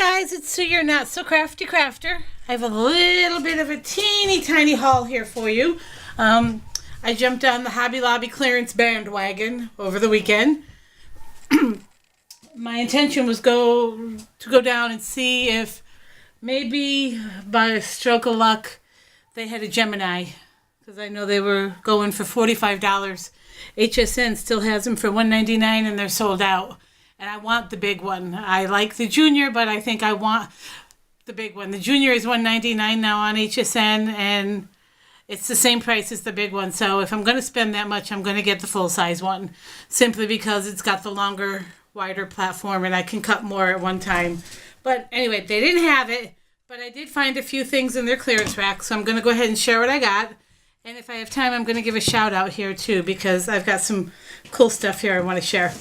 guys, it's Sue, your not so crafty crafter. I have a little bit of a teeny tiny haul here for you. I jumped on the Hobby Lobby clearance bandwagon over the weekend. My intention was to go down and see if maybe by a stroke of luck they had a Gemini, because I know they were going for $45. HSN still has them for $199 and they're sold out. And I want the big one. I like the junior, but I think I want the big one. The junior is $199 now on HSN, and it's the same price as the big one. So if I'm going to spend that much, I'm going to get the full-size one, simply because it's got the longer, wider platform, and I can cut more at one time. But anyway, they didn't have it, but I did find a few things in their clearance rack, so I'm going to go ahead and share what I got. And if I have time, I'm going to give a shout-out here, too, because I've got some cool stuff here I want to share.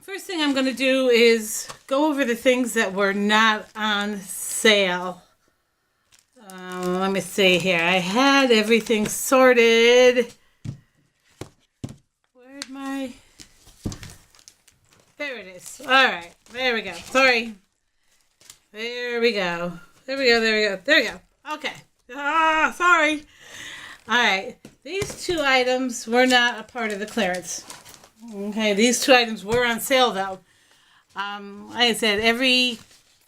First thing I'm going to do is go over the things that were not on sale. Let me see here. I had everything sorted. Where'd my... There it is. All right. There we go. Sorry. There we go. There we go. There we go. There we go. Okay. Sorry. All right. These two items were not a part of the clearance. Okay, these two items were on sale, though. Like I said, every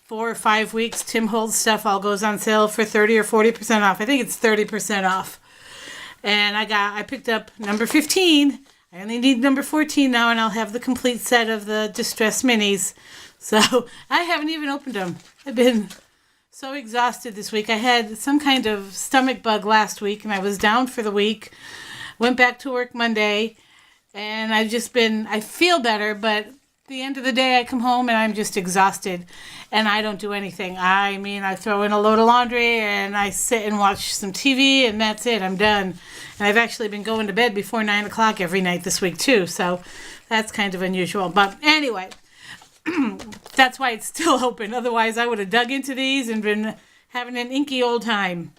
4 or 5 weeks, Tim Holtz stuff all goes on sale for 30 or 40% off. I think it's 30% off. And I picked up number 15. I only need number 14 now, and I'll have the complete set of the Distress Minis. So I haven't even opened them. I've been so exhausted this week. I had some kind of stomach bug last week, and I was down for the week. Went back to work Monday. And I feel better, but at the end of the day, I come home and I'm just exhausted. And I don't do anything. I mean, I throw in a load of laundry and I sit and watch some TV and that's it. I'm done. And I've actually been going to bed before 9 o'clock every night this week, too. So that's kind of unusual. But anyway, that's why it's still open. Otherwise, I would have dug into these and been having an inky old time.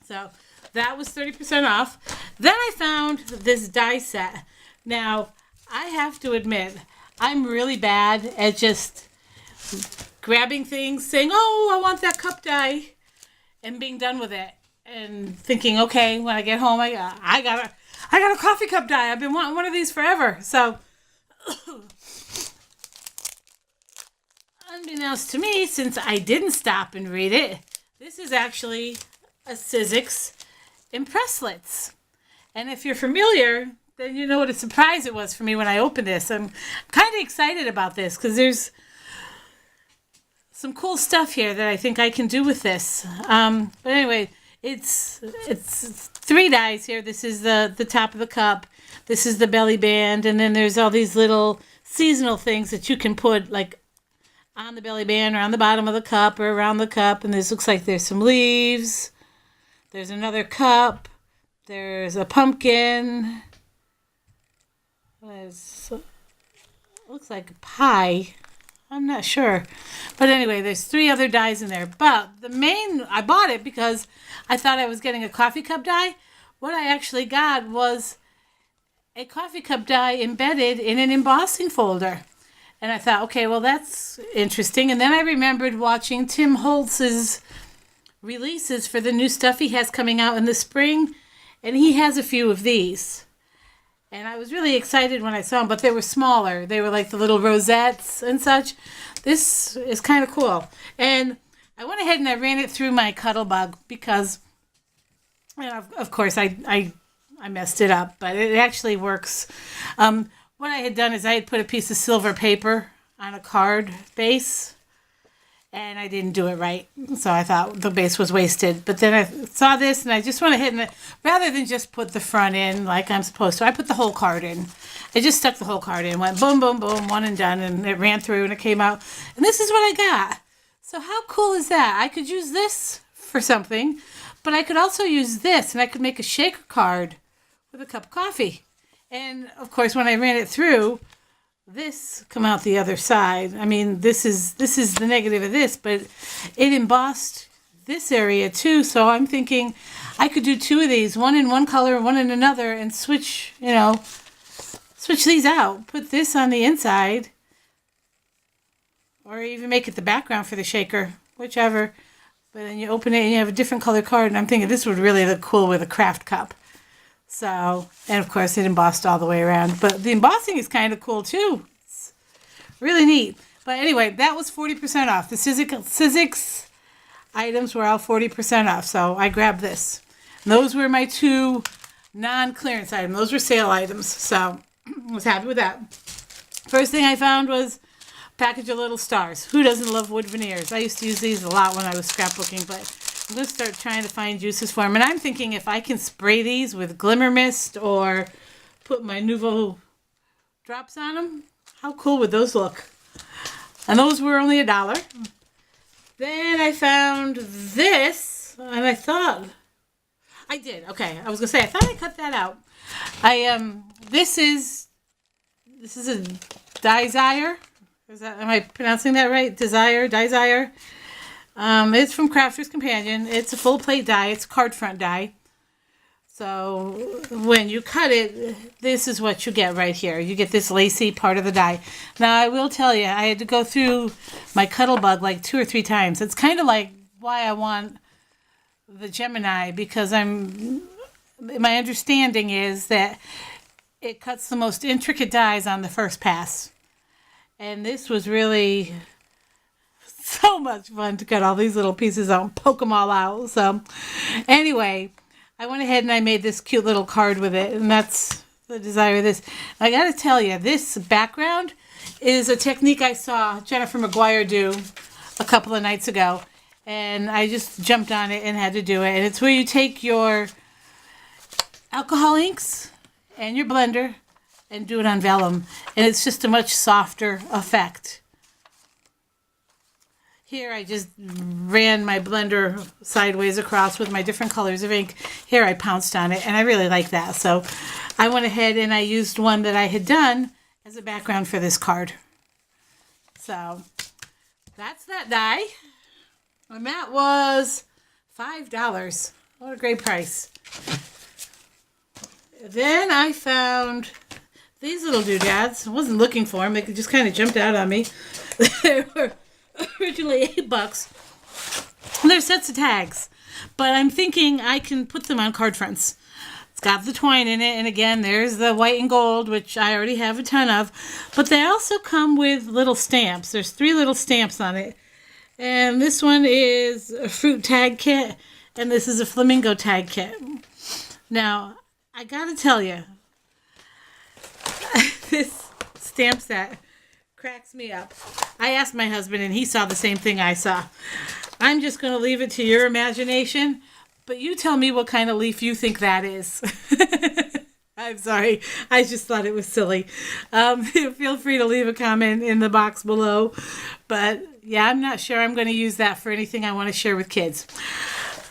So that was 30% off. Then I found this die set. Now, I have to admit, I'm really bad at just grabbing things, saying, oh, I want that cup die, and being done with it. And thinking, okay, when I get home, I got a coffee cup die. I've been wanting one of these forever. So, unbeknownst to me, since I didn't stop and read it, this is actually a Sizzix Impresslets. And if you're familiar, then you know what a surprise it was for me when I opened this. I'm kind of excited about this because there's some cool stuff here that I think I can do with this. But anyway, it's 3 dies here. This is the top of the cup. This is the belly band. And then there's all these little seasonal things that you can put like on the belly band or on the bottom of the cup or around the cup. And this looks like there's some leaves. There's another cup. There's a pumpkin. Looks like a pie. I'm not sure. But anyway, there's 3 other dies in there. But I bought it because I thought I was getting a coffee cup die. What I actually got was a coffee cup die embedded in an embossing folder. And I thought, okay, well, that's interesting. And then I remembered watching Tim Holtz's releases for the new stuff he has coming out in the spring. And he has a few of these. And I was really excited when I saw them, but they were smaller. They were like the little rosettes and such. This is kind of cool. And I went ahead and I ran it through my Cuttlebug because, you know, of course, I messed it up, but it actually works. What I had done is I had put a piece of silver paper on a card base, and I didn't do it right. So I thought the base was wasted. But then I saw this, and I just went ahead and, rather than just put the front in like I'm supposed to, I put the whole card in. I just stuck the whole card in, went boom, boom, boom, one and done, and it ran through, and it came out. And this is what I got. So how cool is that? I could use this for something, but I could also use this, and I could make a shaker card with a cup of coffee. And, of course, when I ran it through, this come out the other side. I mean, this is the negative of this, but it embossed this area too. So I'm thinking I could do 2 of these, one in one color, one in another, and switch these out. Put this on the inside or even make it the background for the shaker, whichever. But then you open it and you have a different color card, and I'm thinking this would really look cool with a craft cup. So, and of course it embossed all the way around. But the embossing is kind of cool too. It's really neat. But anyway, that was 40% off. The Sizzix items were all 40% off, so I grabbed this. And those were my two non-clearance items. Those were sale items, so I was happy with that. First thing I found was a package of little stars. Who doesn't love wood veneers? I used to use these a lot when I was scrapbooking, but I'm going to start trying to find uses for them. And I'm thinking if I can spray these with glimmer mist or put my Nouveau drops on them, how cool would those look? And those were only $1. Then I found this, and I thought, I did. Okay, I was gonna say I thought I cut that out. This is a Desire. Am I pronouncing that right? Desire. It's from Crafter's Companion. It's a full plate die. It's a card front die. So when you cut it, this is what you get right here. You get this lacy part of the die. Now I will tell you, I had to go through my Cuttlebug like 2 or 3 times. It's kind of like why I want the Gemini, because my understanding is that it cuts the most intricate dies on the first pass. And this was really so much fun to cut all these little pieces out and poke them all out. So anyway, I went ahead and I made this cute little card with it, and that's the Desire of this. I got to tell you, this background is a technique I saw Jennifer McGuire do a couple of nights ago, and I just jumped on it and had to do it. And it's where you take your alcohol inks and your blender and do it on vellum, and it's just a much softer effect. Here I just ran my blender sideways across with my different colors of ink. Here I pounced on it, and I really like that. So I went ahead and I used one that I had done as a background for this card. So that's that die. And that was $5. What a great price. Then I found these little doodads. I wasn't looking for them. They just kind of jumped out on me. They were originally $8. They're sets of tags, but I'm thinking I can put them on card fronts. It's got the twine in it, and again, there's the white and gold, which I already have a ton of, but they also come with little stamps. There's 3 little stamps on it, and this one is a fruit tag kit, and this is a flamingo tag kit. Now, I gotta tell you, this stamp set cracks me up. I asked my husband, and he saw the same thing I saw. I'm just going to leave it to your imagination, but you tell me what kind of leaf you think that is. I'm sorry. I just thought it was silly. Feel free to leave a comment in the box below. But yeah, I'm not sure I'm going to use that for anything I want to share with kids.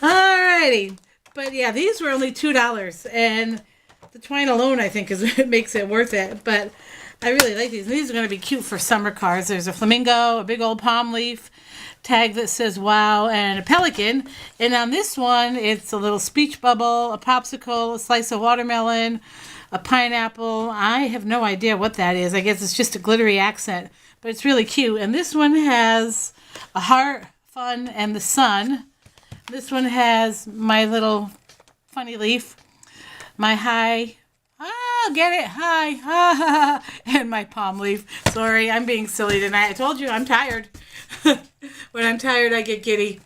Alrighty. But yeah, these were only $2, and the twine alone, I think, is what makes it worth it. But I really like these. These are going to be cute for summer cards. There's a flamingo, a big old palm leaf tag that says wow, and a pelican. And on this one, it's a little speech bubble, a popsicle, a slice of watermelon, a pineapple. I have no idea what that is. I guess it's just a glittery accent, but it's really cute. And this one has a heart, fun, and the sun. This one has my little funny leaf, my high, get it, hi, and my palm leaf. Sorry, I'm being silly tonight. I told you I'm tired. When I'm tired, I get giddy.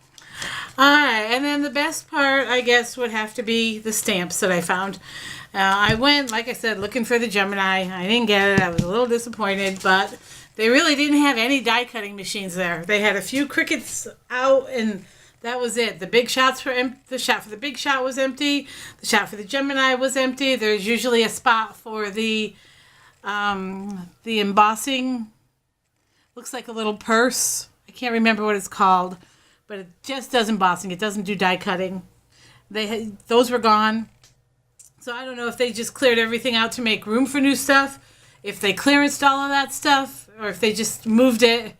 Alright, and then the best part, I guess, would have to be the stamps that I found. I went, like I said, looking for the Gemini. I didn't get it. I was a little disappointed, but they really didn't have any die cutting machines there. They had a few Cricuts out, and that was it. The big shots were empty. The shot for the big shot was empty. The shot for the Gemini was empty. There's usually a spot for the embossing. Looks like a little purse. I can't remember what it's called, but it just does embossing. It doesn't do die cutting. Those were gone. So I don't know if they just cleared everything out to make room for new stuff, if they clearanced all of that stuff, or if they just moved it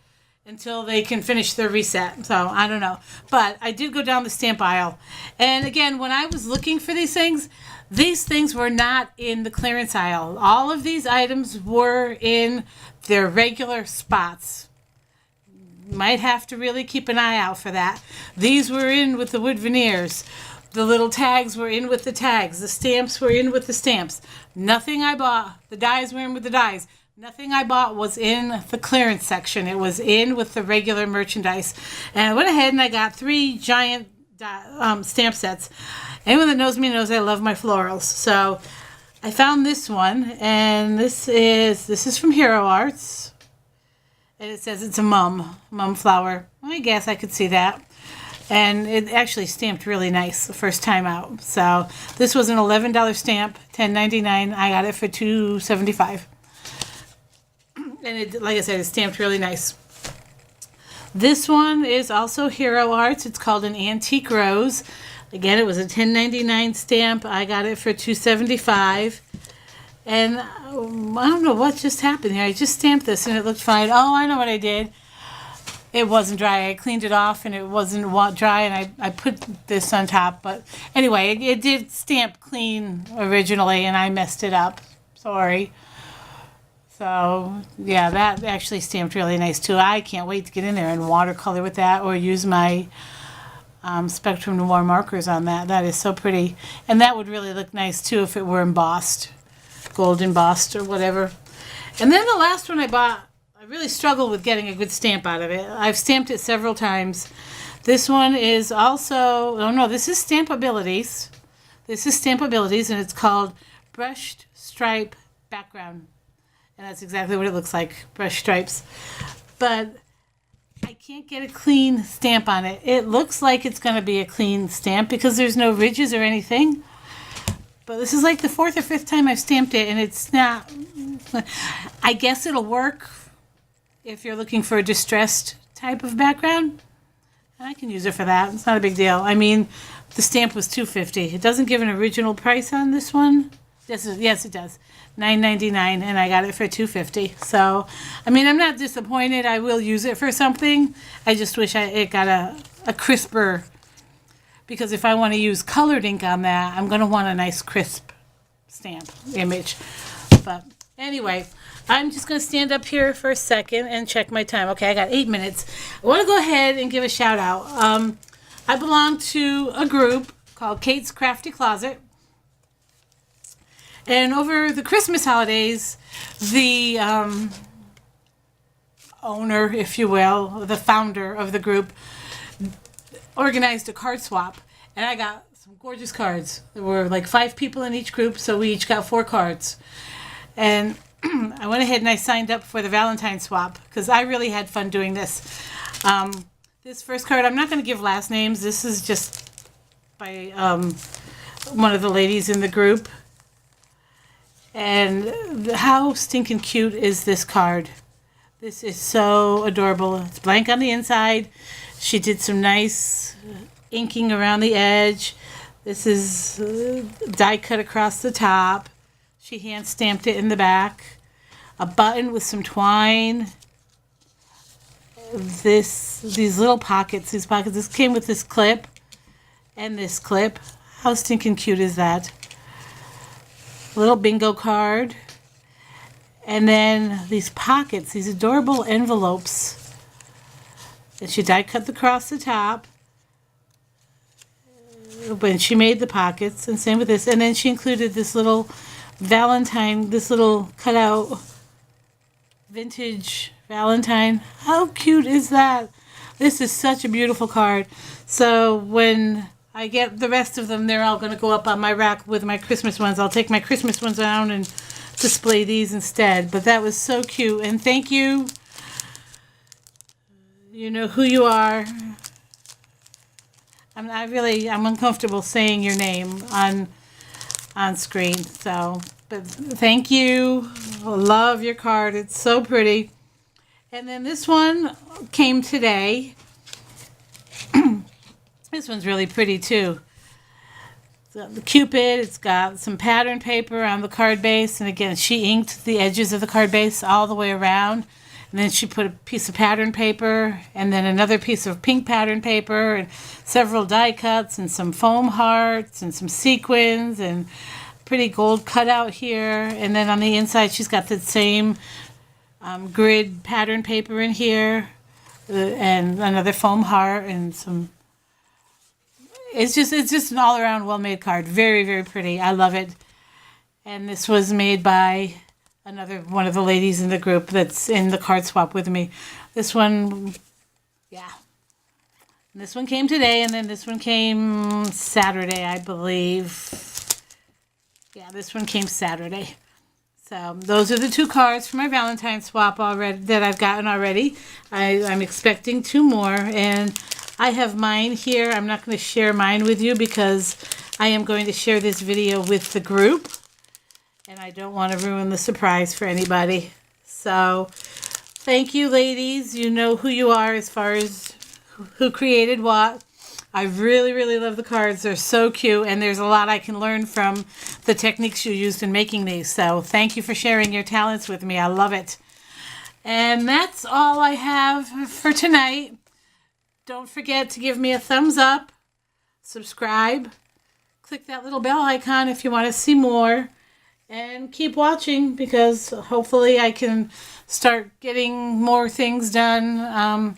until they can finish their reset. So I don't know. But I did go down the stamp aisle. And again, when I was looking for these things were not in the clearance aisle. All of these items were in their regular spots. might have to really keep an eye out for that. These were in with the wood veneers. The little tags were in with the tags. The stamps were in with the stamps. Nothing I bought, the dies were in with the dies. Nothing I bought was in the clearance section. It was in with the regular merchandise. And I went ahead and I got 3 giant stamp sets. Anyone that knows me knows I love my florals. So I found this one, and this is from Hero Arts. And it says it's a mum flower. I guess I could see that. And it actually stamped really nice the first time out. So this was an $11 stamp, $10.99. I got it for $2.75. And it, like I said, it stamped really nice. This one is also Hero Arts. It's called an Antique Rose. Again, it was a $10.99 stamp. I got it for $2.75. And I don't know what just happened here. I just stamped this and it looked fine. Oh, I know what I did. It wasn't dry. I cleaned it off and it wasn't dry, and I put this on top. But anyway, it did stamp clean originally, and I messed it up. Sorry. So, yeah, that actually stamped really nice, too. I can't wait to get in there and watercolor with that or use my Spectrum Noir markers on that. That is so pretty. And that would really look nice, too, if it were embossed, gold embossed or whatever. And then the last one I bought, I really struggled with getting a good stamp out of it. I've stamped it several times. This one is also, oh no, this is Stampabilities. This is Stampabilities, and it's called Brushed Stripe Background. And that's exactly what it looks like, brushed stripes. But I can't get a clean stamp on it. It looks like it's going to be a clean stamp because there's no ridges or anything. But this is like the 4th or 5th time I've stamped it, and it's not. I guess it'll work if you're looking for a distressed type of background. I can use it for that. It's not a big deal. I mean, the stamp was $2.50. It doesn't give an original price on this one. Yes, it does. $9.99, and I got it for $2.50. So, I mean, I'm not disappointed. I will use it for something. I just wish it got a crisper, because if I want to use colored ink on that, I'm going to want a nice crisp stamp image. But anyway, I'm just going to stand up here for a second and check my time. Okay, I got 8 minutes. I want to go ahead and give a shout out. I belong to a group called Kate's Crafty Closet. And over the Christmas holidays, the owner, if you will, the founder of the group, organized a card swap. And I got some gorgeous cards. There were like 5 people in each group, so we each got 4 cards. And I went ahead and I signed up for the Valentines swap because I really had fun doing this. This first card, I'm not going to give last names. This is just by one of the ladies in the group. And how stinking cute is this card? This is so adorable. It's blank on the inside. She did some nice inking around the edge. This is die cut across the top. She hand stamped it in the back. A button with some twine. These little pockets. This came with this clip and this clip. How stinking cute is that? Little bingo card. And then these pockets, these adorable envelopes. And she die cut across the top. When she made the pockets, and same with this. And then she included this little Valentine, this little cutout vintage Valentine. How cute is that? This is such a beautiful card. So when I get the rest of them, they're all going to go up on my rack with my Christmas ones. I'll take my Christmas ones down and display these instead. But that was so cute. And thank you. You know who you are. I'm uncomfortable saying your name on screen. So, but thank you. Love your card. It's so pretty. And then this one came today. This one's really pretty too. It's got the Cupid. It's got some pattern paper on the card base. And again, she inked the edges of the card base all the way around. And then she put a piece of pattern paper and then another piece of pink pattern paper and several die cuts and some foam hearts and some sequins and pretty gold cutout here. And then on the inside, she's got the same grid pattern paper in here and another foam heart and some. It's just an all around well made card. Very, very pretty. I love it. And this was made by another one of the ladies in the group that's in the card swap with me. This one, yeah. And this one came today, and then this one came Saturday, I believe. Yeah, this one came Saturday. So those are the two cards for my Valentine's swap already that I've gotten already. I'm expecting two more, and I have mine here. I'm not going to share mine with you because I am going to share this video with the group, and I don't want to ruin the surprise for anybody. So thank you, ladies. You know who you are as far as who created what. I really, really love the cards. They're so cute, and there's a lot I can learn from the techniques you used in making these. So thank you for sharing your talents with me. I love it. And that's all I have for tonight. Don't forget to give me a thumbs up, subscribe, click that little bell icon if you want to see more, and keep watching because hopefully I can start getting more things done.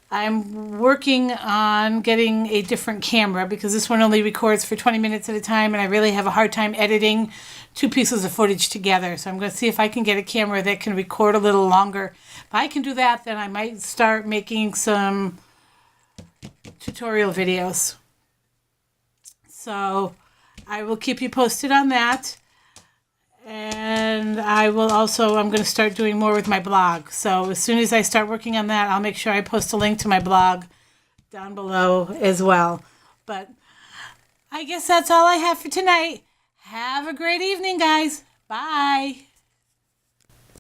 I'm working on getting a different camera because this one only records for 20 minutes at a time, and I really have a hard time editing two pieces of footage together. So I'm going to see if I can get a camera that can record a little longer. If I can do that, then I might start making some tutorial videos. So I will keep you posted on that. And I'm going to start doing more with my blog. So as soon as I start working on that, I'll make sure I post a link to my blog down below as well. But I guess that's all I have for tonight. Have a great evening, guys. Bye.